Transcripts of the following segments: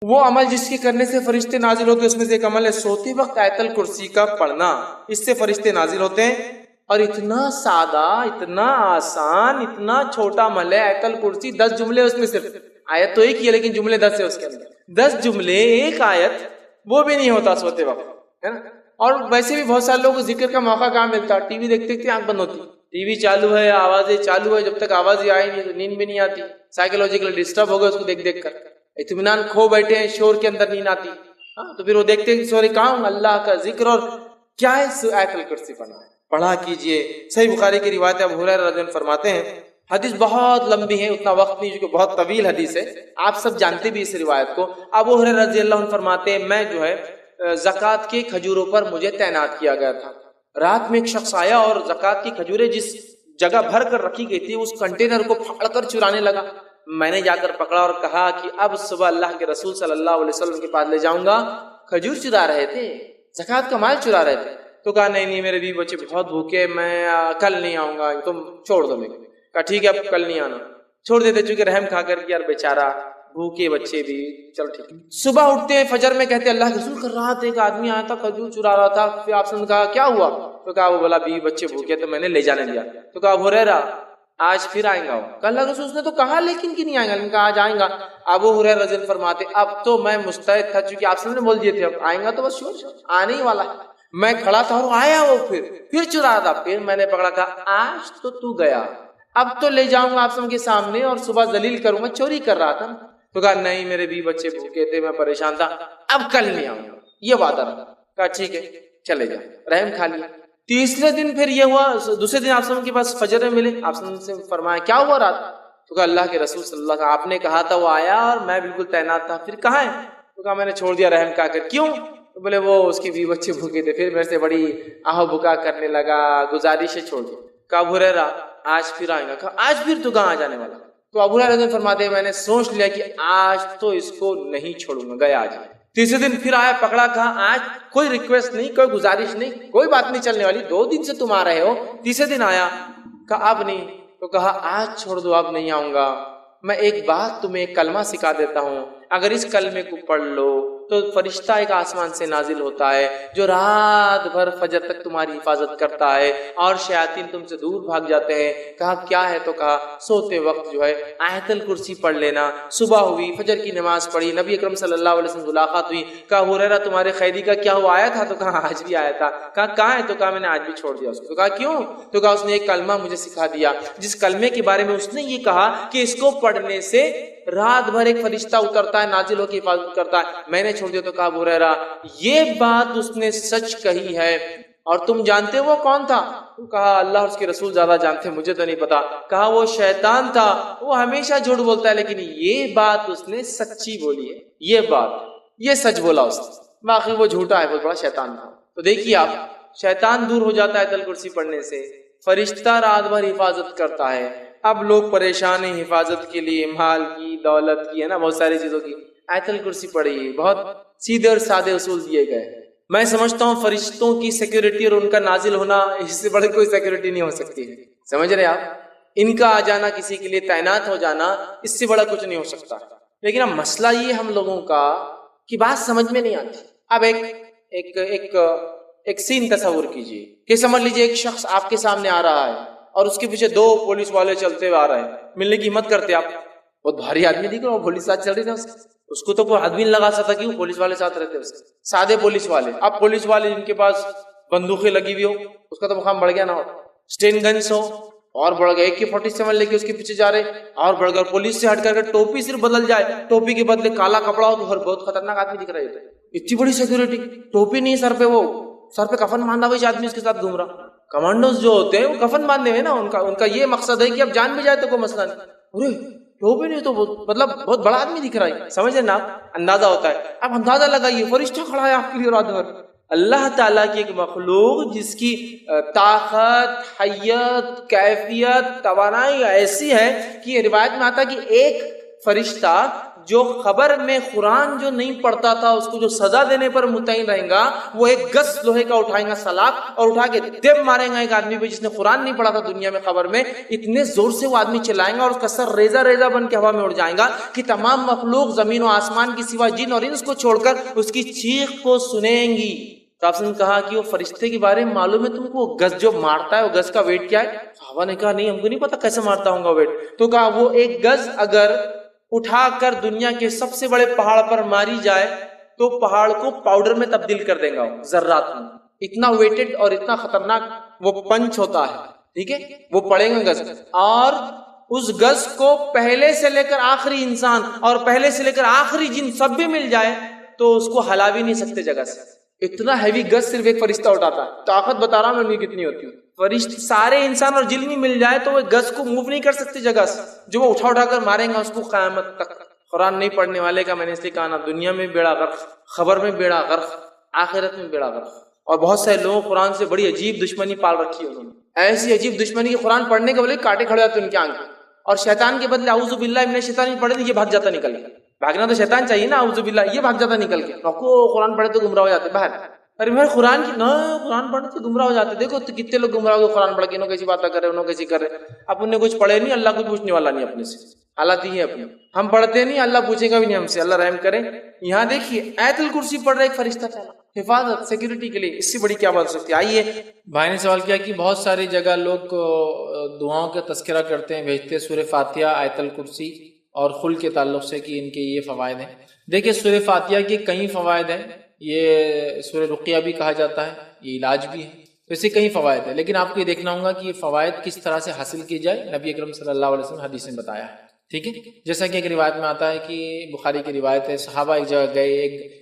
وہ عمل جس کے کرنے سے فرشتے نازل ہوتے ہیں اس میں سے ایک عمل ہے سوتے وقت آیت الکرسی کا پڑھنا، اس سے فرشتے نازل ہوتے ہیں۔ اور اتنا سادہ، اتنا آسان، اتنا چھوٹا عمل ہے آیت الکرسی، 10 جملے اس میں، صرف آیت تو ایک ہی ہے لیکن جملے 10 ہے اس کے اندر، 10 جملے ایک آیت، وہ بھی نہیں ہوتا سوتے وقت، ہے نا۔ اور ویسے بھی بہت سارے لوگوں کو ذکر کا موقع کہاں ملتا، ٹی وی دیکھتے دیکھتے آنکھ بند ہوتی، ٹی وی چالو ہے، آوازیں چالو ہے، جب تک آواز ہی آئے نہیں تو نیند بھی نہیں آتی، سائیکولوجیکل ڈسٹرب ہو گئے اس کو دیکھ دیکھ کر، اطمینان کھو بیٹھے ہیں، شور کے اندر نیند آتی، ہاں تو پھر وہ دیکھتے ہیں سوری کہاں ہوں، اللہ کا ذکر اور کیا ہے آیت الکرسی پڑھا کیجئے۔ صحیح بخاری کی روایت ابو ہریرہ رضی اللہ عنہ فرماتے ہیں، حدیث بہت لمبی ہے، اتنا وقت نہیں کیونکہ بہت طویل حدیث ہے، آپ سب جانتے بھی اس روایت کو۔ ابو ہریرہ رضی اللہ عنہ فرماتے ہیں میں جو ہے زکوٰۃ کے کھجوروں پر مجھے تعینات کیا گیا تھا، رات میں ایک شخص آیا اور زکوٰۃ کی کھجوریں جس جگہ بھر کر رکھی گئی تھی اس کنٹینر کو پھاڑ کر چرانے لگا۔ میں نے جا کر پکڑا اور کہا کہ اب صبح اللہ کے رسول صلی اللہ علیہ وسلم کے پاس لے جاؤں گا، کھجور چرا رہے تھے، زکوٰۃ کا مال چرا رہے تھے۔ تو کہا نہیں میرے بیوی بچے بہت بھوکے، میں کل نہیں آؤں گا، تم چھوڑ دو میرے۔ کہا ٹھیک ہے اب کل نہیں آنا، چھوڑ دیتے، چونکہ رحم کھا کر کہ یار بیچارہ بھوکے بچے بھی، چل ٹھیک ہے۔ صبح اٹھتے ہیں فجر میں، کہتے اللہ کے رسول کر رہا تھا، ایک آدمی آیا تھا کھجور چرا رہا تھا، پھر آپ نے کہا کیا ہوا؟ تو کہا وہ بولا بیوی بچے بھوکے تو میں نے لے جانے دیا۔ تو کہا ابو ہریرہ آج پھر آئیں گا وہ؟ کہ اللہ کے رسول اس نے تو کہا لیکن کہ نہیں آئیں گا، لیکن کہا آج آئیں گا۔ ابو ہریرہ رضی اللہ عنہ فرماتے اب تو میں مستعد تھا، چونکہ آپ نے بول دیے تھے اب آئیں گا تو بس شور آنے ہی والا ہے۔ میں کھڑا تھا اور آیا وہ پھر چرا تھا، پھر میں نے پکڑا، کہا آج تو گیا، اب تو لے جاؤں گا آپ سب کے سامنے اور صبح ذلیل کروں گا، چوری کر رہا تھا۔ تو کہا نہیں میرے بھی بچے بھوکے تھے، میں پریشان تھا، اب کل نہیں آؤں گا، یہ وعدہ رہا۔ کہا ٹھیک ہے چلے جا، رحم کھا لیا۔ تیسرے دن پھر یہ ہوا، دوسرے دن آپ سب کے پاس فجر میں ملے، آپ سب سے فرمایا کیا ہوا رات؟ تو کہا اللہ کے رسول صلی اللہ علیہ وسلم آپ نے کہا تھا وہ آیا اور میں بالکل تعینات تھا، پھر کہاں ہے؟ تو کہا میں نے چھوڑ دیا رحم کھا کر۔ کیوں؟ تو بولے وہ اس کے بھی بچے بھوکے تھے، پھر میرے سے بڑی آہو بکا کرنے لگا، گزارش ہے چھوڑ دیا۔ کہا ابو ہریرہ آج پھر آئیں گا؟ کہا آج پھر تو کہاں جانے والا؟ تو ابو ہریرہ فرماتے ہیں میں نے سوچ لیا کہ آج تو اس کو نہیں چھوڑوں گا، گیا آج۔ تیسرے دن پھر آیا، پکڑا، کہا آج کوئی ریکویسٹ نہیں، کوئی گزارش نہیں، کوئی بات نہیں چلنے والی، 2 دن سے تم آ رہے ہو۔ تیسرے دن آیا، کہا اب نہیں، تو کہا آج چھوڑ دو، اب نہیں آؤں گا، میں ایک بات تمہیں ایک کلمہ سکھا دیتا ہوں، اگر اس کلمے کو پڑھ لو تو فرشتہ ایک آسمان سے نازل ہوتا ہے جو رات بھر فجر تک تمہاری حفاظت کرتا ہے اور شیاطین تم سے دور بھاگ جاتے ہیں۔ کہا کیا ہے؟ تو کہا سوتے وقت جو ہے آیت الکرسی پڑھ لینا۔ صبح ہوئی، فجر کی نماز پڑھی، نبی اکرم صلی اللہ علیہ وسلم ملاقات ہوئی، کہا ابو ہریرہ تمہارے قیدی کا کیا ہوا، آیا تھا؟ تو کہا آج بھی آیا تھا۔ کہا کہاں ہے؟ تو کہا میں نے آج بھی چھوڑ دیا اس کو۔ تو کہا کیوں؟ تو کہا اس نے ایک کلمہ مجھے سکھا دیا جس کلمے کے بارے میں اس نے یہ کہا کہ اس کو پڑھنے سے رات بھر ایک فرشتہ اترتا ہے، نازل ہو کے حفاظت کرتا ہے، میں نے چھوڑ دیا۔ تو کہا ابو ہریرہ یہ بات اس نے سچ کہی ہے، اور تم جانتے وہ کون تھا؟ تو کہا اللہ اور اس کے رسول زیادہ جانتے، مجھے تو نہیں پتا۔ کہا وہ شیطان تھا، وہ ہمیشہ جھوٹ بولتا ہے لیکن یہ بات اس نے سچی بولی ہے، یہ بات، یہ سچ بولا اس نے، باقی وہ جھوٹا ہے، بہت بڑا شیطان تھا۔ تو دیکھیے آپ، شیطان دور ہو جاتا ہے آیت الکرسی پڑھنے سے، فرشتہ رات بھر حفاظت کرتا ہے۔ اب لوگ پریشان ہیں حفاظت کے لیے، مال کی، دولت کی، ہے نا، بہت ساری چیزوں کی، آیت الکرسی پڑھیے، بہت سیدھے اور سادے اصول دیے گئے۔ میں سمجھتا ہوں فرشتوں کی سیکیورٹی اور ان کا نازل ہونا، اس سے بڑی کوئی سیکیورٹی نہیں ہو سکتی ہے، سمجھ رہے آپ؟ ان کا آ جانا، کسی کے لیے تعینات ہو جانا، اس سے بڑا کچھ نہیں ہو سکتا۔ لیکن اب مسئلہ یہ ہم لوگوں کا کہ بات سمجھ میں نہیں آتی۔ اب ایک سین تصور کیجئے کہ سمجھ لیجئے ایک شخص آپ کے سامنے آ رہا ہے اور اس کے پیچھے 2 پولیس والے چلتے ہوئے آ رہے ہیں، ملنے کی ہمت کرتے آپ، بہت بھاری آدمی دیکھ رہے، وہ پولیس ساتھ چل رہی تھا، اس کو تو کوئی آدمی نہیں لگا سکتا کہ وہ پولیس والے ساتھ رہتے، اس سادے پولیس والے۔ اب پولیس والے جن کے پاس بندوقیں لگی ہوئی ہو، اس کا تو مقام بڑھ گیا نہ ہو، اسٹین گنس ہو اور بڑھ گیا، AK-47 لے کے اس کے پیچھے جا رہے اور بڑھ گیا، پولیس سے ہٹ کر کے ٹوپی صرف بدل جائے، ٹوپی کے بدلے کالا کپڑا ہو تو بہت خطرناک آدمی دکھ رہے تھے، اتنی بڑی سیکیورٹی، ٹوپی نہیں سر پہ، وہ سر پہ کفن باندھا ہوا آدمی اس کے ساتھ گھوم رہا۔ کمانڈوز جو ہوتے ہیں وہ کفن باندھے ہوئے نا، ان کا یہ مقصد ہے کہ اب جان بھی جائے تو کوئی مسئلہ نہیں، ارے ٹوپی نہیں تو مطلب بہت بڑا آدمی دکھ رہا ہے، سمجھ رہے نا آپ؟ اندازہ ہوتا ہے۔ اب اندازہ لگائیے فرشتہ کھڑا ہے آپ کے لیے رات بھر، اللہ تعالیٰ کی ایک مخلوق جس کی طاقت، حیت، کیفیت، توانائی ایسی ہے کہ روایت میں آتا ہے کہ ایک فرشتہ جو خبر میں قرآن جو نہیں پڑھتا تھا اس کو جو سزا دینے پر متعین رہے گا، وہ ایک گز لوہے کا اٹھائیں گا سلاخ اور اٹھا کے دب ماریں گا ایک آدمی پہ جس نے قرآن نہیں پڑھا تھا دنیا میں خبر میں، اتنے زور سے وہ آدمی چلائیں گا اور اس کا سر ریزہ ریزہ بن کے ہوا میں اڑ جائے گا کہ تمام مخلوق زمین و آسمان کی سوا جن اور انس کو چھوڑ کر اس کی چیخ کو سنیں گی۔ تو آپ نے کہا کہ وہ فرشتے کے بارے میں معلوم ہے تم کو، وہ گز جو مارتا ہے وہ گز کا ویٹ کیا ہے؟ صحابہ نے کہا نہیں ہم کو نہیں پتا کیسے مارتا ہوں گا ویٹ۔ تو کہا وہ ایک گز اگر اٹھا کر دنیا کے سب سے بڑے پہاڑ پر ماری جائے تو پہاڑ کو پاؤڈر میں تبدیل کر دے گا، ذرات میں، اتنا ویٹڈ اور اتنا خطرناک وہ پنچ ہوتا ہے، ٹھیک ہے؟ وہ پڑے گا گز، اور اس گز کو پہلے سے لے کر آخری انسان اور پہلے سے لے کر آخری جن سب بھی مل جائے تو اس کو ہلا بھی نہیں سکتے جگہ سے، اتنا ہیوی گز صرف ایک فرشتہ اٹھاتا ہے۔ طاقت بتا رہا ہوں میں کتنی ہوتی ہے، فرشتے سارے انسان اور جن بھی مل جائے تو وہ گز کو موو نہیں کر سکتے جگہ سے، جو وہ اٹھا کر ماریں گا اس کو قیامت تک۔ قرآن نہیں پڑھنے والے کا میں نے اس لیے کہا نا، دنیا میں بیڑا غرق، خبر میں بیڑا غرق، آخرت میں بیڑا غرق۔ اور بہت سارے لوگوں قرآن سے بڑی عجیب دشمنی پال رکھی ہے انہوں نے، ایسی عجیب دشمنی کہ قرآن پڑھنے کے بولے کاٹے کھڑے ہوتے ان کے آنکھ، اور شیطان کے بدلے اعوذ باللہ من الشیطان نہیں پڑھے یہ بھاگ جاتا نکل کے۔ بھاگنا تو شیطان چاہیے نا، اعوذ باللہ، یہ بھاگ جاتا نکل کے۔ رکو قرآن پڑھے تو گمراہ ہو جاتے باہر، ارے بھائی قرآن کی نہ قرآن پڑھنے سے گمراہ ہو جاتے۔ دیکھو کتنے لوگ گمراہ ہو قرآن پڑھ کے، انہوں کیسی باتیں کر رہے، انہوں کیسی کر رہے، اپن نے کچھ پڑھے نہیں، اللہ کو پوچھنے والا نہیں اپنے سے، حالات ہی ہے اپنے، ہم پڑھتے نہیں، اللہ پوچھے گا بھی نہیں ہم سے، اللہ رحم کرے۔ یہاں دیکھیے آیت الکرسی پڑھ رہا ایک فرشتہ چلا، حفاظت سیکورٹی کے لیے، اس سے بڑی کیا بات ہو سکتی ہے؟ آئیے بھائی نے سوال کیا کہ بہت ساری جگہ لوگ دعاؤں کا تذکرہ کرتے ہیں، بھیجتے سورہ فاتحہ، آیت الکرسی اور خل کے تعلق سے کہ ان کے یہ فوائد ہیں۔ دیکھیں سورہ فاتحہ کے کئی فوائد ہیں، یہ سورہ رقیہ بھی کہا جاتا ہے، یہ علاج بھی ہے، تو اسے کئی فوائد ہیں، لیکن آپ کو یہ دیکھنا ہوگا کہ یہ فوائد کس طرح سے حاصل کی جائے۔ نبی اکرم صلی اللہ علیہ وسلم حدیث میں بتایا ہے، ٹھیک ہے؟ جیسا کہ ایک روایت میں آتا ہے کہ بخاری کی روایت ہے، صحابہ ایک جگہ گئے،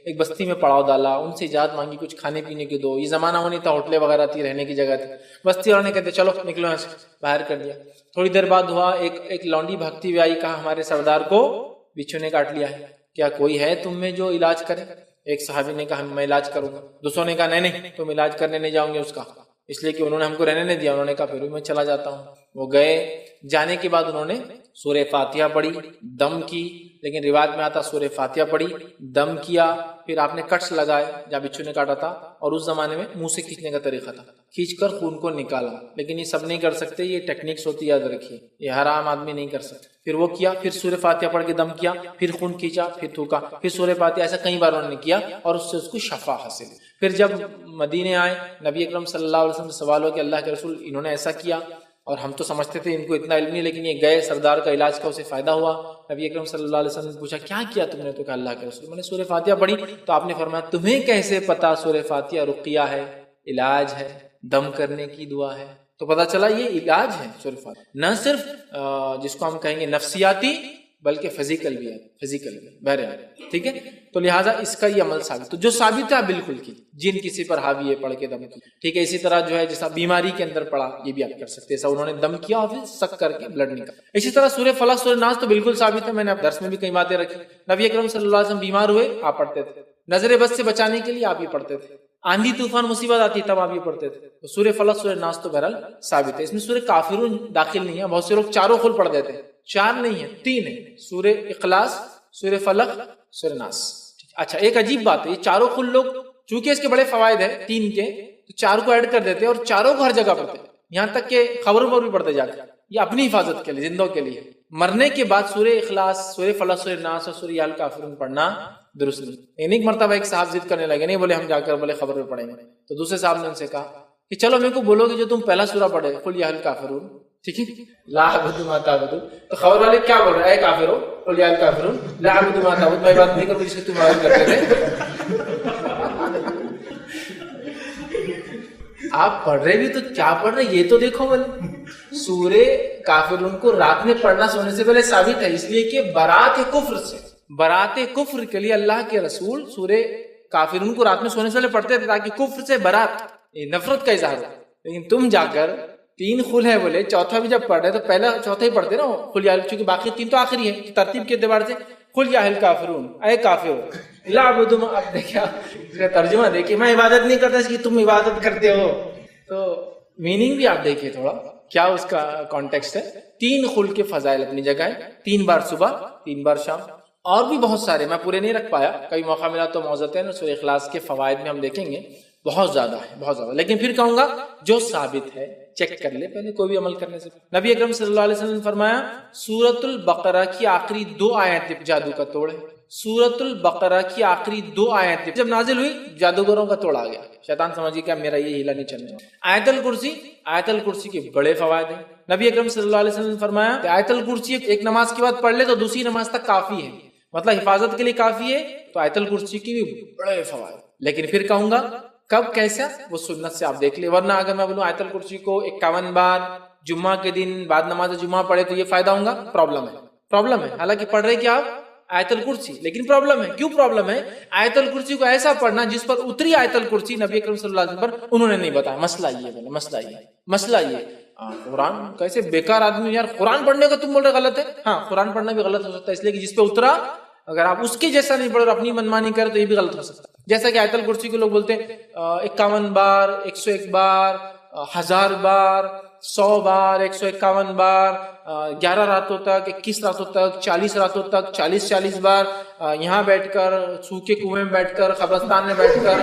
ایک بستی میں پڑاؤ ڈالا، ان سے اجازت مانگی کچھ کھانے پینے کی دو، یہ زمانہ وہ نہیں تھا ہوٹلیں وغیرہ تھی، رہنے کی جگہ تھی، بستی والوں نے کہتے چلو نکلو یہاں سے، باہر کر دیا۔ تھوڑی دیر بعد ہوا ایک لونڈی بھاگتی ہوئی آئی، کہا ہمارے سردار کو بچھو نے کاٹ لیا ہے، کیا کوئی ہے تم میں جو علاج کرے؟ ایک صحابی نے کہا میں علاج کروں گا، دوسروں نے کہا نہیں تم علاج کرنے نہیں جاؤں گے اس کا، اس لیے کہ انہوں نے ہم کو رہنے نہیں دیا، انہوں نے کہا پھر بھی میں چلا جاتا ہوں۔ وہ گئے، جانے کے بعد انہوں نے سورہ فاتحہ پڑھی، دم کی، لیکن روایت میں آتا سورہ فاتحہ پڑھی، دم کیا، پھر آپ نے کٹس لگائے جہاں بچھو نے کاٹا تھا، اور اس زمانے میں منہ سے کھینچنے کا طریقہ تھا، کھینچ کر خون کو نکالا، لیکن یہ سب نہیں کر سکتے، یہ ٹیکنیکس ہوتی ہے، یاد رکھیے، یہ ہر عام آدمی نہیں کر سکتا۔ پھر وہ کیا، پھر سورہ فاتحہ پڑھ کے دم کیا، پھر خون کھینچا، پھر تھوکا، پھر سورہ فاتحہ، ایسا کئی بار انہوں نے کیا اور اس سے اس کو شفا حاصل۔ پھر جب مدینے آئے، نبی اکرم صلی اللہ علیہ وسلم سے سوال ہو کہ اللہ کے رسول انہوں نے ایسا کیا، اور ہم تو سمجھتے تھے ان کو اتنا علم نہیں، لیکن یہ گئے، سردار کا علاج کا اسے فائدہ ہوا۔ نبی اکرم صلی اللہ علیہ وسلم نے پوچھا کیا کیا تم نے؟ تو کہا اللہ کے رسول میں نے سورہ فاتحہ پڑھی۔ تو آپ نے فرمایا تمہیں کیسے پتا سورہ فاتحہ رقیہ ہے، علاج ہے، دم کرنے کی دعا ہے؟ تو پتا چلا یہ علاج ہے سورہ فاتحہ، نہ صرف جس کو ہم کہیں گے نفسیاتی بلکہ فزیکل بھی ہے، فزیکل بھی بہرحال، ٹھیک ہے؟ تو لہٰذا اس کا یہ عمل ثابت، تو جو ثابت ہے بالکل کی، جن کسی پر حاوی ہے پڑھ کے دم کی، ٹھیک ہے؟ اسی طرح جو ہے جیسا بیماری کے اندر پڑا یہ بھی آپ کر سکتے ہیں، ایسا انہوں نے دم کیا اور پھر سک کر کے بلڈ نکلا۔ اسی طرح سورہ فلق سورہ ناس تو بالکل ثابت ہے، میں نے درس میں بھی کئی باتیں رکھی، نبی اکرم صلی اللہ علیہ وسلم بیمار ہوئے آپ پڑھتے تھے، نظر بد سے بچانے کے لیے آپ یہ پڑھتے تھے، آندھی طوفان مصیبت آتی تب آپ یہ پڑھتے تھے، تو سورہ فلق سورہ ناس تو بہرحال ثابت ہے۔ اس میں سورہ کافرون داخل نہیں ہے، بہت سے لوگ چاروں خل پڑھ دیتے ہیں، چار نہیں ہے، تین ہے، سورہ اخلاص، سورہ فلق، سورہ ناس۔ اچھا ایک عجیب بات ہے، یہ چاروں خل لوگ چونکہ اس کے بڑے فوائد ہیں تین کے، تو چار کو ایڈ کر دیتے ہیں اور چاروں کو ہر جگہ پڑھتے ہیں، یہاں تک کہ خبروں پر بھی پڑھتے جا کے، یہ اپنی حفاظت کے لیے، زندوں کے لیے۔ مرنے کے بعد سورہ اخلاص، سورہ فلق، سورہ ناس اور سورہ الکافرون پڑھنا درست نہیں۔ ایک مرتبہ ایک صاحب ضد کرنے لگے، نہیں بولے ہم جا کر بولے خبر میں پڑھیں گے، تو دوسرے صاحب نے ان سے کہا کہ چلو میرے کو بولو گے جو تم پہلا سورہ پڑھے قل یا الکافرون، ٹھیک ہے، لا اعبد ما تعبدون، تو خبر والے کیا بول رہے ہیں؟ اے کافرو قل یا الکافرون لا اعبد ما تعبدون، میں بات نہیں کروں جس کو تم عبادت کرتے تھے۔ آپ پڑھ رہے بھی تو کیا پڑھ رہے یہ تو دیکھو، بولے سورہ کافرون کو رات میں پڑھنا سونے سے پہلے ثابت ہے، اس لیے کہ برات کفر سے، برات کفر کے لیے اللہ کے رسول سورہ کافرون کو رات میں سونے سے پہلے پڑھتے تھے تاکہ کفر سے برات، نفرت کا اظہار ہو۔ لیکن تم جا کر تین خل ہے بولے، چوتھا بھی جب پڑھ رہے تو پہلا چوتھا ہی پڑھتے نا خل یا، چونکہ باقی تین تو آخری ہے، ترتیب کے اعتبار سے قل یا الکافرون، اے کافر لا اعبد ما، اب دیکھیں ترجمہ دیکھیے، میں عبادت نہیں کرتا اس کی تم عبادت کرتے ہو، تو میننگ بھی آپ دیکھیے تھوڑا کیا اس کا کانٹیکسٹ ہے۔ تین خل کے فضائل اپنی جگہ ہے، 3 بار صبح، 3 بار شام، اور بھی بہت سارے، میں پورے نہیں رکھ پایا، کئی موقع ملا تو موزتین سورہ اخلاص کے فوائد میں ہم دیکھیں گے، بہت زیادہ ہے، بہت زیادہ، لیکن پھر کہوں گا جو ثابت ہے چیک کر لے پہلے کوئی بھی عمل کرنے سے۔ نبی اکرم صلی اللہ علیہ وسلم نے فرمایا سورۃ البقرہ کی آخری 2 آیتیں جادو کا توڑ ہے، سورۃ البقرہ کی آخری 2 آیتیں جب نازل ہوئی جادوگروں کا توڑ آ گیا، شیطان سمجھ گیا میرا یہ ہیلا نہیں چلنے والا۔ آیت الکرسی کے بڑے فوائد ہیں، نبی اکرم صلی اللہ علیہ وسلم نے فرمایا کہ آیت الکرسی ایک نماز کے بعد پڑھ لے تو دوسری نماز تک کافی ہے، مطلب حفاظت کے لیے کافی ہے، تو آیت الکرسی کی بھی بڑے فوائد۔ لیکن پھر کہوں گا کب کیسا، وہ سنت سے آپ دیکھ لیں، ورنہ اگر میں بولوں آیت الکرسی کو 51 بار جمعہ کے دن بعد نماز جمعہ پڑھے تو یہ فائدہ ہوگا، پرابلم ہے، حالانکہ پڑھ رہے کیا آپ آیت الکرسی، لیکن پرابلم ہے، کیوں پرابلم ہے؟ آیت الکرسی کو ایسا پڑھنا جس پر اتری آیت الکرسی نبی اکرم صلی اللہ علیہ وسلم پر انہوں نے نہیں بتایا، مسئلہ یہ قرآن کیسے بیکار آدمی، یار قرآن پڑھنے کا تم بول رہے غلط ہے، ہاں قرآن پڑھنا بھی غلط ہو سکتا ہے، اس لیے کہ جس پہ اترا اگر آپ اس کے جیسا نہیں پڑھو اور اپنی منمانی کرے تو یہ بھی غلط ہو سکتا ہے۔ جیسا کہ آیت الکرسی کو لوگ بولتے ہیں 51 بار، 101 بار، 1000 بار، 100 بار، 151 بار، 11 راتوں تک، 21 راتوں تک، 40 راتوں تک، 40 بار یہاں بیٹھ کر، سوکھے کنویں میں بیٹھ کر، قبرستان میں بیٹھ کر،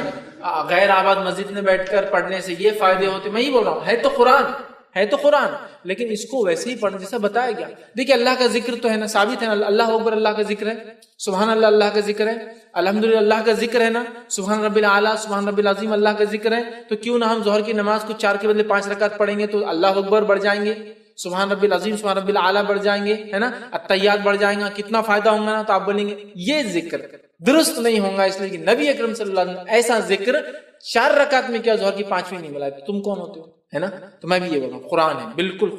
غیر آباد مسجد میں بیٹھ کر پڑھنے سے یہ فائدے ہوتے، میں ہی بول رہا ہوں، ہے تو قرآن، لیکن اس کو ویسے ہی پڑھنے جیسا بتایا گیا۔ دیکھیں اللہ کا ذکر تو ہے نا، ثابت ہے نا، اللہ اکبر اللہ کا ذکر ہے، سبحان اللہ اللہ کا ذکر ہے، الحمدللہ اللہ کا ذکر ہے نا، سبحان رب العالی سبحان رب العظیم اللہ کا ذکر ہے، تو کیوں نہ ہم ظہر کی نماز کو 4 کے بدلے 5 رکعت پڑھیں گے تو اللہ اکبر بڑھ جائیں گے، سبحان رب العظیم سبحان رب العالی بڑھ جائیں گے، ہے نا، التحیات بڑھ جائیں گا، کتنا فائدہ ہوگا نا، تو آپ بولیں گے یہ ذکر درست نہیں ہوگا، اس لیے کہ نبی اکرم صلی اللہ علیہ وسلم ایسا ذکر 4 رکعت میں کیا ظہر کی 5ویں نہیں ملا، تم کون ہوتے ہو، ہے نا؟ تو میں بھی یہ بول رہا ہوں قرآن ہے، بالکل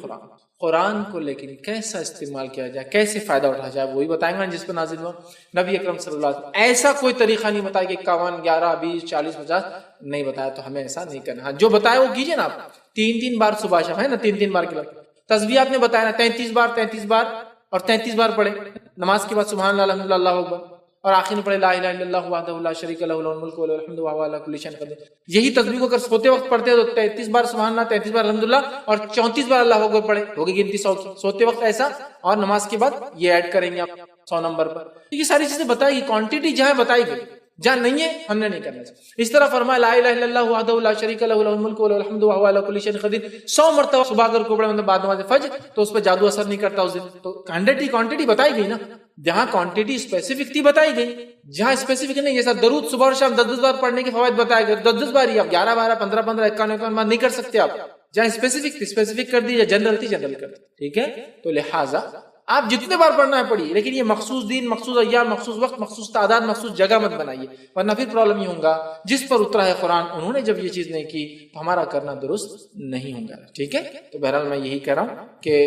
قرآن کو لیکن کیسا استعمال کیا جائے، کیسے فائدہ اٹھایا جائے، وہی بتائیں گے جس پہ نازل ہوا۔ نبی اکرم صلی اللہ علیہ وسلم ایسا کوئی طریقہ نہیں بتایا کہ 51 11 20 40 50 نہیں بتایا، تو ہمیں ایسا نہیں کرنا، جو بتایا وہ کیجئے نا آپ، 3 بار صبح شام، ہے نا، 3 بار کے بعد تسبیحات نے بتایا نا، 33 بار اور 33 بار پڑھے نماز کے بعد سبحان اللہ الحمدللہ اللہ اکبر، اور آخر میں پڑھے لا الہ الا اللہ وحدہ لا شریک لہ لہ الملک ولہ الحمد وہو علی کل شیء قدیر۔ یہی تسبیح کو اگر سوتے وقت پڑھتے تو 33 بار سبحان اللہ، 33 بار الحمدللہ اور 34 بار اللہ اکبر پڑھے، ہوگی گنتی 100 کی، سوتے وقت ایسا، اور نماز کے بعد یہ ایڈ کریں گے آپ 100 نمبر پر۔ یہ ساری چیزیں بتائی گئی، کوانٹٹی جہاں بتائی گئی، جہاں نہیں ہے ہم نے نہیں کرنا چاہیے۔ اس طرح فرمایا لا الہ الا اللہ وحدہ لا شریک لہ لہ الملک ولہ الحمد وہو علی کل شیء قدیر، 100 مرتبہ صبح اگر کو پڑھے، مطلب بعد نماز فجر، تو اس پہ جادو اثر نہیں کرتا اس دن، تو کوانٹٹی بتائی گئی نا، جہاں کوانٹٹی اسپیسیفک تھی بتائی گئی، جہاں اسپیسیفک نہیں، جیسا درود صبح اور شام 10 بار پڑھنے کے فوائد بتائے گئے، 10 بار ہی، آپ 11 12 15 15 51 بار نہیں کر سکتے آپ، جہاں اسپیسیفک کر دی، یا جنرل کر دی، ٹھیک ہے؟ تو لہٰذا آپ جتنے بار پڑھنا ہے پڑھیے، لیکن یہ مخصوص دن، مخصوص ایام، مخصوص وقت، مخصوص تعداد، مخصوص جگہ مت بنائیے، ورنہ پھر پرابلم یہ ہوگا جس پر اترا ہے قرآن انہوں نے جب یہ چیز نہیں کی تو ہمارا کرنا درست نہیں ہوگا، ٹھیک ہے؟ تو بہرحال میں یہی کہہ رہا ہوں کہ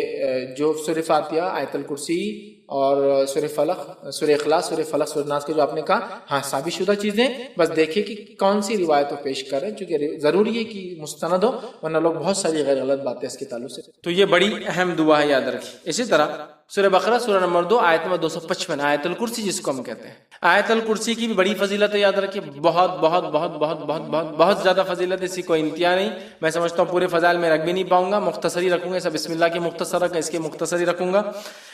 جو سورہ فاتحہ، آیت الکرسی اور سورہ فلق، سورہ اخلاص، سورہ فلق، سورہ ناس کے جو آپ نے کہا، ہاں ثابت شدہ چیزیں، بس دیکھیں کہ کون سی روایت کو پیش کر رہے ہیں، چونکہ ضروری ہے کہ مستند ہو، ورنہ لوگ بہت ساری غیر غلط باتیں اس کے تعلق سے، تو یہ بڑی اہم دعا ہے، یاد رکھیں۔ اسی طرح سورہ بقرہ سورہ نمبر 2 آیت نمبر 255، آیت الکرسی جس کو ہم کہتے ہیں، آیت الکرسی کی بھی بڑی فضیلت ہے، یاد رکھیے، بہت زیادہ فضیلت ہے، اس کی کوئی انتہا نہیں۔ میں سمجھتا ہوں پورے فضائل میں رکھ بھی نہیں پاؤں گا، مختصری رکھوں گا، سب بسم اللہ کے مختصر رکھیں، اس کے مختصری رکھوں گا۔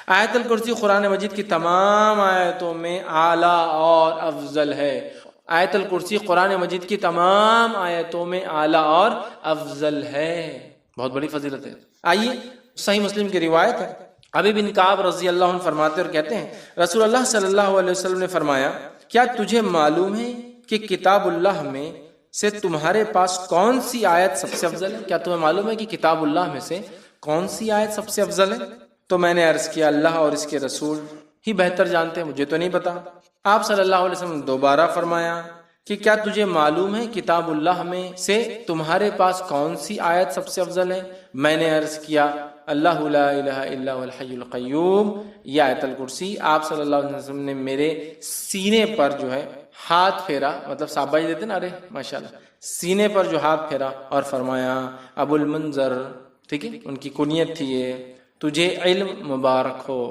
آیت الکرسی قرآن مجید کی تمام آیتوں میں اعلیٰ اور افضل ہے، آیت الکرسی قرآن مجید کی تمام آیتوں میں اعلیٰ اور افضل ہے، بہت بڑی فضیلت ہے۔ آئیے صحیح مسلم کی روایت ہے، ابی بن کعب رضی اللہ عنہ فرماتے اور کہتے ہیں رسول اللہ صلی اللہ علیہ وسلم نے فرمایا، کیا تجھے معلوم ہے کہ کتاب اللہ میں سے تمہارے پاس کون سی آیت سب سے افضل ہے؟ کیا تمہیں معلوم ہے کہ کتاب اللہ میں سے کون سی آیت سب سے افضل ہے؟ تو میں نے عرض کیا اللہ اور اس کے رسول ہی بہتر جانتے ہیں، مجھے تو نہیں پتا۔ آپ صلی اللہ علیہ وسلم نے دوبارہ فرمایا کہ کیا تجھے معلوم ہے کتاب اللہ میں سے تمہارے پاس کون سی آیت سب سے افضل ہے؟ میں نے عرض کیا اللہ لا الہ الا هو الحی القیوم، یہ آیت الکرسی۔ آپ صلی اللہ علیہ وسلم نے میرے سینے پر جو ہے ہاتھ پھیرا، مطلب صحابہ دیتے نا، ارے ماشاءاللہ، سینے پر جو ہاتھ پھیرا اور فرمایا ابو المنذر، ٹھیک ہے، ان کی کنیت تھی یہ، تجھے علم مبارک ہو۔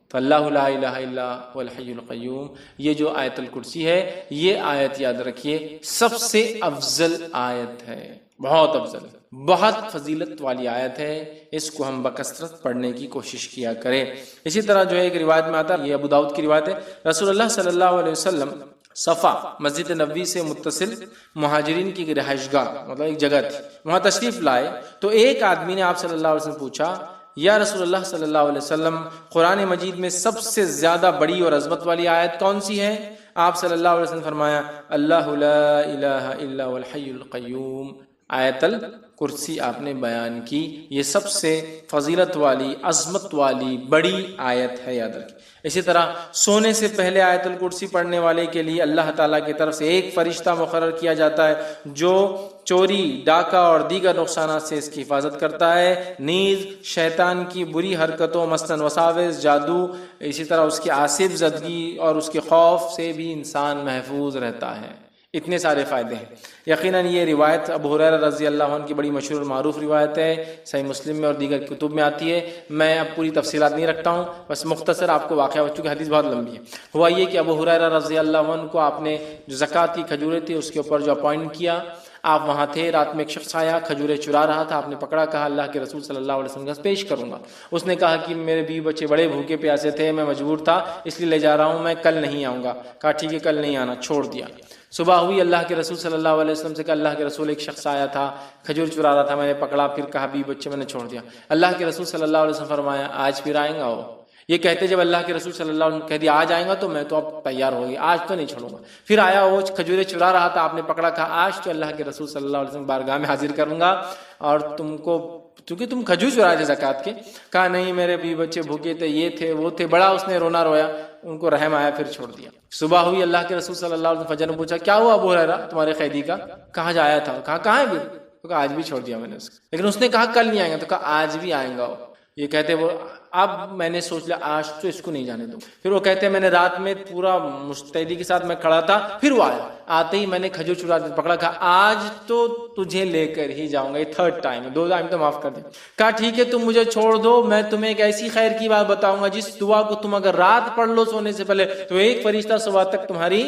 تو اللہ لا الہ الا هو الحی القیوم، یہ جو آیت الکرسی ہے، یہ آیت یاد رکھیے سب سے افضل آیت ہے، بہت افضل ہے، بہت فضیلت والی آیت ہے، اس کو ہم بکثرت پڑھنے کی کوشش کیا کریں۔ اسی طرح جو ہے ایک روایت میں آتا ہے، یہ ابو داؤد کی روایت ہے، رسول اللہ صلی اللہ علیہ وسلم صفا مسجد نبوی سے متصل مہاجرین کی رہائش گاہ مطلب ایک جگہ تھی، وہاں تشریف لائے تو ایک آدمی نے آپ صلی اللہ علیہ وسلم پوچھا، یا رسول اللہ صلی اللہ علیہ وسلم قرآن مجید میں سب سے زیادہ بڑی اور عظمت والی آیت کون سی ہے؟ آپ صلی اللہ علیہ وسلم فرمایا، اللہ لا الہ الا هو الحی القیوم، آیت الکرسی آپ نے بیان کی، یہ سب سے فضیلت والی عظمت والی بڑی آیت ہے، یاد رکھیں۔ اسی طرح سونے سے پہلے آیت الکرسی پڑھنے والے کے لیے اللہ تعالیٰ کی طرف سے ایک فرشتہ مقرر کیا جاتا ہے جو چوری، ڈاکہ اور دیگر نقصانات سے اس کی حفاظت کرتا ہے، نیز شیطان کی بری حرکتوں مثلاً وساوس، جادو، اسی طرح اس کی آصف زدگی اور اس کے خوف سے بھی انسان محفوظ رہتا ہے۔ اتنے سارے فائدے ہیں۔ یقیناً یہ روایت ابو ہریرہ رضی اللہ عنہ کی بڑی مشہور اور معروف روایت ہے، صحیح مسلم میں اور دیگر کتب میں آتی ہے۔ میں اب پوری تفصیلات نہیں رکھتا ہوں، بس مختصر آپ کو واقعہ، چونکہ حدیث بہت لمبی ہے۔ ہوا یہ کہ ابو ہریرہ رضی اللہ عنہ کو آپ نے جو زکوٰۃ کی کھجوریں تھی اس کے اوپر جو اپوائنٹ کیا، آپ وہاں تھے، رات میں ایک شخص آیا کھجوریں چرا رہا تھا، آپ نے پکڑا، کہا اللہ کے رسول صلی اللہ علیہ وسلم کا پیش کروں گا۔ اس نے کہا کہ میرے بیوی بچے بڑے بھوکے پیاسے تھے، میں مجبور تھا اس لیے لے جا رہا ہوں، میں کل نہیں آؤں گا۔ کہا ٹھیک ہے کل نہیں آنا، چھوڑ دیا۔ صبح ہوئی، اللہ کے رسول صلی اللہ علیہ وسلم سے کہا اللہ کے رسول ایک شخص آیا تھا کھجور چرا رہا تھا، میں نے پکڑا، پھر کہا بیوی بچے میں نے چھوڑ دیا۔ اللہ کے رسول صلی اللہ علیہ وسلم فرمایا آج پھر آئیں گا وہ؟ یہ کہتے جب اللہ کے رسول صلی اللہ علیہ وسلم کہہ دیا آج آئیں گا تو میں تو اب تیار ہو گئی، آج تو نہیں چھوڑوں گا۔ پھر آیا وہ کھجوریں چرا رہا تھا، آپ نے پکڑا، کہا آج تو اللہ کے رسول صلی اللہ علیہ وسلم بارگاہ میں حاضر کروں گا اور تم کو، چونکہ تم کھجور چرائے تھے زکوٰۃ کے۔ کہا نہیں میرے بیوی بچے بھوکے تھے، یہ تھے وہ تھے، بڑا اس نے رونا رویا، ان کو رحم آیا، پھر چھوڑ دیا۔ صبح ہوئی، اللہ کے رسول صلی اللہ علیہ وسلم فجر میں پوچھا کیا ہوا ابو ہریرہ تمہارے قیدی کا؟ کہاں جایا تھا؟ کہا کہاں ہے پھر؟ تو کہا آج بھی چھوڑ دیا میں نے اس کو، لیکن اس نے کہا کل نہیں آئیں گا، تو کہا آج بھی آئیں گا وہ۔ یہ کہتے وہ اب میں نے سوچ لیا آج تو اس کو نہیں جانے دوں۔ پھر وہ کہتے میں نے رات میں پورا مستعدی کے ساتھ میں کھڑا تھا، پھر وہ آیا، آتے ہی میں نے کھجور چرا پکڑا، کہا آج تو تجھے لے کر ہی جاؤں گا، یہ تھرڈ ٹائم، 2 ٹائم تو معاف کر دیں۔ کہا ٹھیک ہے تم مجھے چھوڑ دو، میں تمہیں ایک ایسی خیر کی بات بتاؤں گا جس دعا کو تم اگر رات پڑھ لو سونے سے پہلے تو ایک فرشتہ صبح تک تمہاری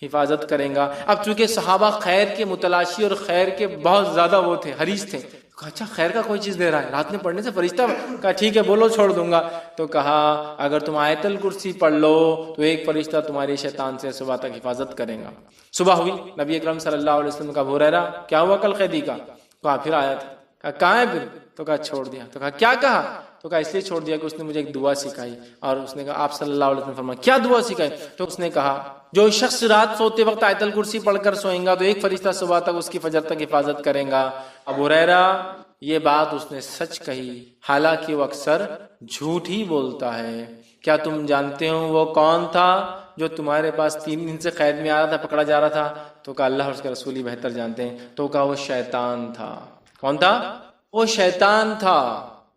حفاظت کریں گا۔ اب چونکہ صحابہ خیر کے متلاشی اور خیر کے بہت زیادہ وہ تھے، حریص تھے، اچھا خیر کا کوئی چیز دے رہا ہے رات میں پڑھنے سے فرشتہ؟ کہا ٹھیک ہے بولو چھوڑ دوں گا۔ تو کہا اگر تم آیت الکرسی پڑھ لو تو ایک فرشتہ تمہارے شیطان سے صبح تک حفاظت کرے گا۔ صبح ہوئی، نبی اکرم صلی اللہ علیہ وسلم کا ابو ہریرہ کیا ہوا کل قیدی کا؟ کہا پھر آیا تھا۔ کہا کہاں ہے پھر؟ تو کہا چھوڑ دیا۔ تو کہا کیا کہا؟ تو کہا اس لیے چھوڑ دیا کہ اس نے مجھے ایک دعا سکھائی، اور اس نے کہا آپ صلی اللہ علیہ وسلم فرمایا کیا دعا سکھائی؟ تو اس نے کہا جو شخص رات سوتے وقت آیت الکرسی پڑھ کر سوئیں گا تو ایک فرشتہ صبح تک اس کی فجر تک حفاظت کریں گا۔ ابو ہریرہ یہ بات اس نے سچ کہی، حالانکہ وہ اکثر جھوٹ ہی بولتا ہے۔ کیا تم جانتے ہو وہ کون تھا جو تمہارے پاس 3 دن سے قید میں آ رہا تھا، پکڑا جا رہا تھا؟ تو کہا اللہ اور اس کے رسول ہی بہتر جانتے ہیں۔ تو کہا وہ شیطان تھا۔ کون تھا؟ وہ شیطان تھا،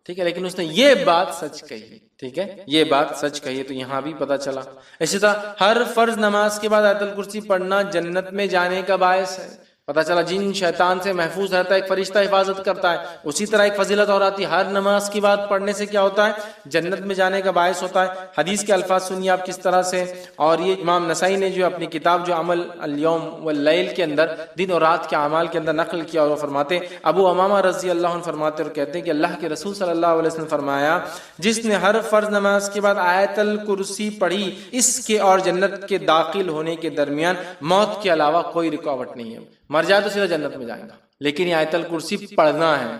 ٹھیک ہے، لیکن اس نے یہ بات سچ کہی، ٹھیک ہے، یہ بات سچ کہی، تو یہاں بھی پتہ چلا۔ اسی طرح ہر فرض نماز کے بعد آیت الکرسی پڑھنا جنت میں جانے کا باعث ہے۔ پتہ چلا جن شیطان سے محفوظ رہتا ہے ایک فرشتہ حفاظت کرتا ہے۔ اسی طرح ایک فضیلت اور آتی ہے، ہر نماز کی بات پڑھنے سے کیا ہوتا ہے؟ جنت میں جانے کا باعث ہوتا ہے۔ حدیث کے الفاظ سنیے آپ کس طرح سے، اور یہ امام نسائی نے جو اپنی کتاب جو عمل الیوم واللیل کے اندر دن اور رات کے اعمال کے اندر نقل کیا، اور وہ فرماتے ابو امامہ رضی اللہ عنہ فرماتے اور کہتے ہیں کہ اللہ کے رسول صلی اللہ علیہ وسلم فرمایا جس نے ہر فرض نماز کے بعد آیت الکرسی پڑھی اس کے اور جنت کے داخل ہونے کے درمیان موت کے علاوہ کوئی رکاوٹ نہیں ہے، مر جائے تو سیدھا جنت میں جائیں گا۔ لیکن یہ آیت الکرسی پڑھنا ہے،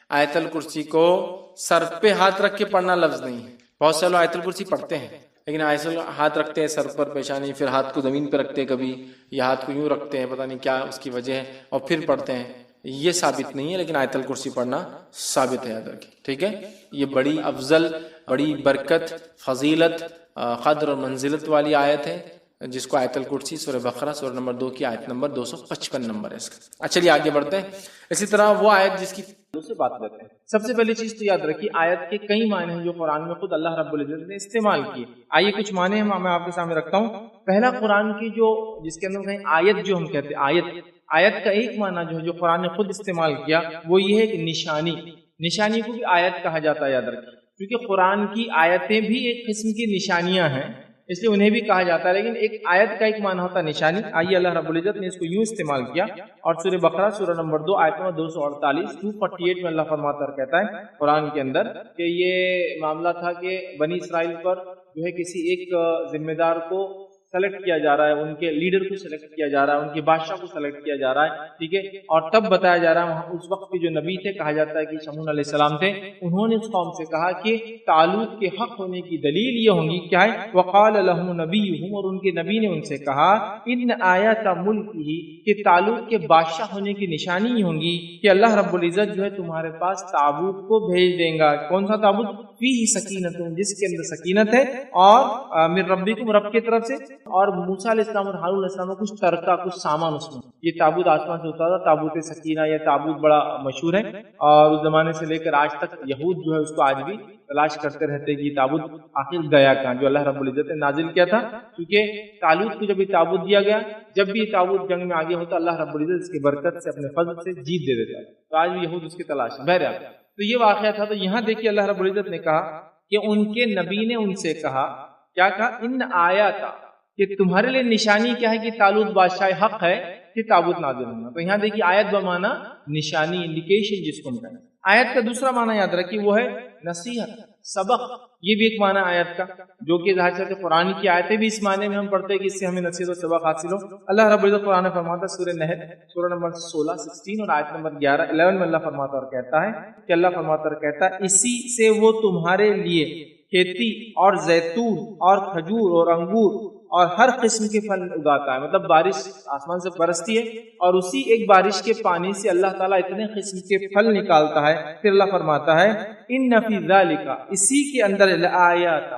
آیت الکرسی کو سر پہ ہاتھ رکھ کے پڑھنا لفظ نہیں ہے۔ بہت سے لوگ آیت الکرسی پڑھتے ہیں لیکن ایسے ہاتھ رکھتے ہیں سر پر پیشانی، پھر ہاتھ کو زمین پہ رکھتے ہیں، کبھی یہ ہاتھ کو یوں رکھتے ہیں، پتہ نہیں کیا اس کی وجہ ہے، اور پھر پڑھتے ہیں۔ یہ ثابت نہیں ہے، لیکن آیت الکرسی پڑھنا ثابت ہے، یاد رکھیں، ٹھیک ہے۔ یہ بڑی افضل، بڑی برکت، فضیلت، قدر اور منزلت والی آیت ہے، جس کو آیت الکرسی سورہ بقرہ سورہ نمبر 2 کی آیت نمبر 255 نمبر ہے اس کا۔ چلیے آگے بڑھتے ہیں۔ اسی طرح وہ آیت جس کی سے بات کرتے ہیں، سب سے پہلی چیز تو یاد رکھیے آیت کے کئی معنی ہیں جو قرآن میں خود اللہ رب العزت نے استعمال کیے۔ آئیے کچھ معنی میں آپ کے سامنے رکھتا ہوں۔ پہلا قرآن کی جو جس کے اندر کہیں آیت جو ہم کہتے ہیں، آیت کا ایک معنی جو ہے جو قرآن نے خود استعمال کیا وہ یہ ہے کہ نشانی۔ نشانی کو بھی آیت کہا جاتا ہے، یاد رکھیے، کیونکہ قرآن کی آیتیں بھی ایک قسم کی نشانیاں ہیں۔ اس لیے انہیں بھی کہا جاتا ہے. لیکن ایک آیت کا ایک معنی ہوتا ہے نشانی. آئیے اللہ رب العزت نے اس کو یوں استعمال کیا اور سورہ بقرہ سورہ نمبر 2 آیت نمبر 248 میں اللہ فرماتا اور کہتا ہے قرآن کے اندر کہ یہ معاملہ تھا کہ بنی اسرائیل پر جو ہے کسی ایک ذمہ دار کو سلیکٹ کیا جا رہا ہے, ان کے لیڈر کو سلیکٹ کیا جا رہا ہے, ان کے بادشاہ کو سلیکٹ کیا جا رہا ہے, ٹھیک ہے. اور تب بتایا جا رہا ہے وہاں اس وقت کے جو نبی تھے, کہا جاتا ہے کہ شمعون علیہ السلام تھے, انہوں نے اس قوم سے کہا کہ طالوت کے حق ہونے کی دلیل یہ ہوں گی کیا ہے, وقال لهم نبیہم, اور ان کے نبی نے ان سے کہا ان آیات ملکہ, کہ طالوت کے بادشاہ ہونے کی نشانی ہوں گی کہ اللہ رب العزت جو ہے تمہارے پاس تابوت کو بھیج دیں گا. کون سا تابوت؟ فیہ سکینۃ, جس کے اندر سکینت ہے, اور من ربکم, رب کی طرف سے, اور موسیٰ علیہ السلام اور ہارون علیہ السلام کو کچھ ترکہ, کچھ سامان اس میں. یہ تابوت آسمان سے اترا تھا, تابوت سکینہ. یہ تابوت بڑا مشہور ہے اور اس زمانے سے لے کر آج تک یہود جو ہے اس کو آج بھی تلاش کرتے رہتے کہ یہ تابوت آخر گیا کہاں, جو اللہ رب العزت نے نازل کیا تھا. کیونکہ طالوت کو جب یہ تابوت دیا گیا, جب بھی یہ تابوت جنگ میں آگے ہوتا, اللہ رب العزت اس کی برکت سے اپنے فضل سے جیت دے دیتا. تو آج بھی یہود اس کی تلاش ہے. بہرحال تو یہ واقعہ تھا. تو یہاں دیکھیے اللہ رب العزت نے کہا کہ ان کے نبی نے ان سے کہا, کیا کہا؟ ان آیات, کہ تمہارے لیے نشانی کیا ہے کہ طالوت بادشاہ حق ہے کہ تابوت نازل ہونا. تو یہاں دیکھیے آیت بمانا نشانی, انڈیکیشن جس کو ہم کہیں. آیت کا دوسرا معنی یاد رکھیے وہ ہے نصیحت, سبق. یہ بھی ایک معنی آیت کا, جو کہ ظاہر سے قرآن کی آیتیں بھی اس معنی میں ہم پڑھتے ہیں کہ اس سے ہمیں نصیحت و سبق حاصل ہو. اللہ رب العزت قرآن فرماتا ہے سورہ نحل سورہ نمبر 16 اور آیت نمبر 11 میں اللہ فرماتا اور کہتا ہے کہ اللہ فرماتا اور کہتا ہے اسی سے وہ تمہارے لیے کھیتی اور زیتون اور کھجور اور انگور اور ہر قسم کے پھل اگاتا ہے. مطلب بارش آسمان سے برستی ہے اور اسی ایک بارش کے پانی سے اللہ تعالیٰ اتنے قسم کے پھل نکالتا ہے. پھر اللہ فرماتا ہے ان فی ذالک, اسی کے اندر لآیات,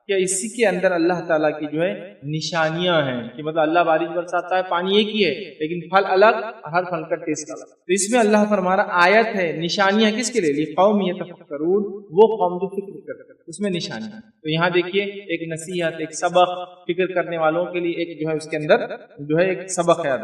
کہ اسی کے اندر اللہ تعالیٰ کی جو ہے نشانیاں ہیں. کہ مطلب اللہ بارش برساتا ہے, پانی ایک ہی ہے لیکن پھل الگ, ہر پھل کا ٹیسٹ الگ. تو اس میں اللہ فرما رہا آیت ہے, نشانیاں کس کے لیے؟ لقوم یتفکرون, وہ قوم جو فکر کرتے ہیں, اس میں نشانیاں. تو یہاں دیکھیے ایک نصیحت, ایک سبق, فکر کرنے والوں کے لیے ایک جو ہے اس کے اندر جو ہے ایک سبق ہے.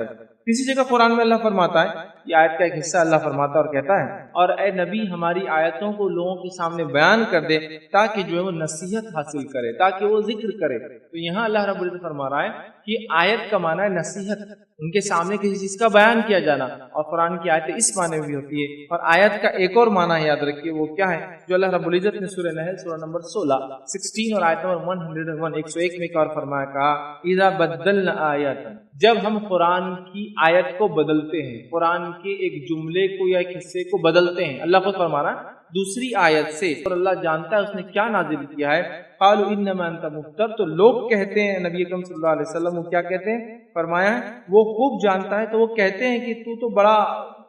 کسی جگہ قرآن میں اللہ فرماتا ہے, یہ آیت کا ایک حصہ اللہ فرماتا اور کہتا ہے, اور اے نبی ہماری آیتوں کو لوگوں کے سامنے بیان کر دے تاکہ جو ہے وہ نصیحت حاصل کرے, تاکہ وہ ذکر کرے. تو یہاں اللہ رب العزت فرما رہا ہے کہ آیت کا معنی ہے نصیحت, ان کے سامنے کسی چیز کا بیان کیا جانا. اور قرآن کی آیتیں اس معنی میں بھی ہوتی ہے. اور آیت کا ایک اور معنی یاد رکھیے, وہ کیا ہے جو اللہ رب العزت نے سورہ نحل سورہ نمبر 16 اور آیت نمبر 101 میں ایک اور فرمایا, کہا اذا بدلنا آیات, جب ہم قرآن کی آیت کو بدلتے ہیں, قرآن کے ایک جملے کو یا ایک حصے کو بدلتے ہیں. اللہ خود فرما رہا ہے دوسری آیت سے, اور اللہ جانتا ہے اس نے کیا نازل کیا ہے. قالوا انما انت مفتر, تو لوگ کہتے ہیں نبی اکرم صلی اللہ علیہ وسلم, وہ کیا کہتے ہیں؟ فرمایا وہ خوب جانتا ہے, تو وہ کہتے ہیں کہ تو بڑا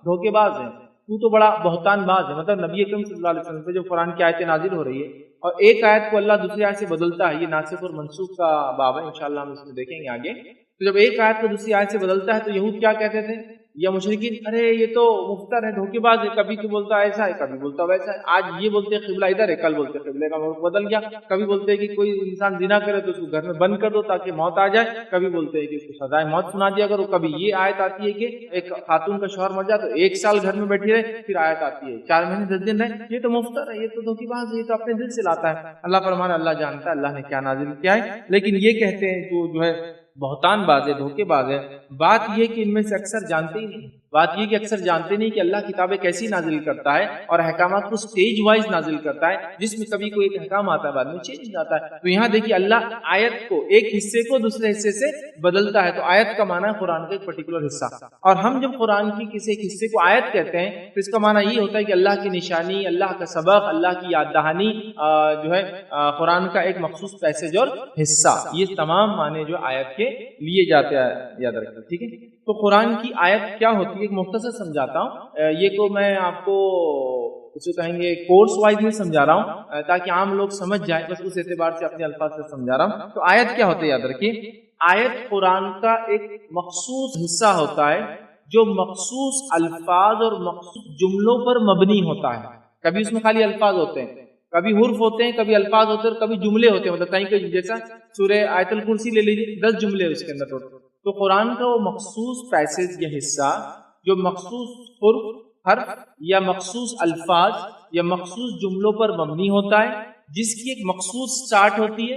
دھوکے باز ہے, تو تو بڑا بہتان باز ہے. مطلب نبی اکرم صلی اللہ علیہ وسلم پہ جو قرآن کی آیتیں نازل ہو رہی ہے اور ایک آیت کو اللہ دوسری آیت سے بدلتا ہے, یہ ناسخ اور منسوخ کا باب ہے, انشاءاللہ ہم اس میں دیکھیں گے آگے. تو جب ایک آیت کو دوسری آیت سے بدلتا ہے تو یہود کیا کہتے تھے یا مشرکین, ارے یہ تو مفتر ہے, دھوکے باز ہے, کبھی تو بولتا ایسا ہے, کبھی بولتا ویسا ہے. آج یہ بولتے قبلہ ادھر ہے, کل بولتے قبلے کا بدل گیا. کبھی بولتے کہ کوئی انسان زنا کرے تو اس کو گھر میں بند کر دو تاکہ موت آ جائے, کبھی بولتے ہیں کہ اس کو سزائے موت سنا دیا کرو. کبھی یہ آیت آتی ہے کہ ایک خاتون کا شوہر مر جائے تو 1 سال گھر میں بیٹھی رہے, پھر آیت آتی ہے 4 مہینے 10 دن رہے. یہ تو مفتر ہے, یہ تو دھوکے باز ہے, یہ تو اپنے دل سے لاتا ہے. اللہ فرمانا اللہ جانتا ہے اللہ نے کیا نازل کیا ہے. لیکن یہ کہتے ہیں جو ہے بہتان باز ہے, دھوکے باز ہے. بات یہ کہ ان میں سے اکثر جانتے ہی نہیں, بات یہ کہ اکثر جانتے نہیں کہ اللہ کتابیں کیسی نازل کرتا ہے اور احکامات کو سٹیج وائز نازل کرتا ہے, جس میں کبھی کوئی ایک احکام آتا ہے بعد میں چینج جاتا ہے. تو یہاں دیکھیے اللہ آیت کو ایک حصے کو دوسرے حصے سے بدلتا ہے. تو آیت کا معنی ہے قرآن کا ایک پرٹیکولر حصہ, اور ہم جب قرآن کی کسی ایک حصے کو آیت کہتے ہیں تو اس کا معنی یہ ہوتا ہے کہ اللہ کی نشانی, اللہ کا سبق, اللہ کی یاد دہانی جو ہے قرآن کا ایک مخصوص پیسج اور حصہ. یہ تمام معنی جو آیت کے لیے جاتے ہیں یاد رکھیں, ٹھیک ہے. تو قرآن کی آیت کیا ہوتی ہے ایک مختصر سمجھاتا ہوں. یہ کو میں آپ کو اسے کہیں گے کورس وائز میں سمجھا رہا ہوں تاکہ عام لوگ سمجھ جائیں, بس اس اعتبار سے اپنے الفاظ سے سمجھا رہا ہوں. تو آیت کیا ہوتی ہے یاد رکھیے, آیت قرآن کا ایک مخصوص حصہ ہوتا ہے جو مخصوص الفاظ اور مخصوص جملوں پر مبنی ہوتا ہے. کبھی اس میں خالی الفاظ ہوتے ہیں, کبھی حرف ہوتے ہیں, کبھی الفاظ ہوتے ہیں, اور کبھی جملے ہوتے ہیں. مطلب کہیں جیسا سورہ آیت الکرسی لے لیجیے, 10 جملے اس کے اندر ہوتے ہیں. تو قرآن کا وہ مخصوص پیسج یا حصہ جو مخصوص حرف یا مخصوص الفاظ یا مخصوص جملوں پر مبنی ہوتا ہے, جس کی ایک مخصوص سٹارٹ ہوتی ہے,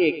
1,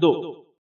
2।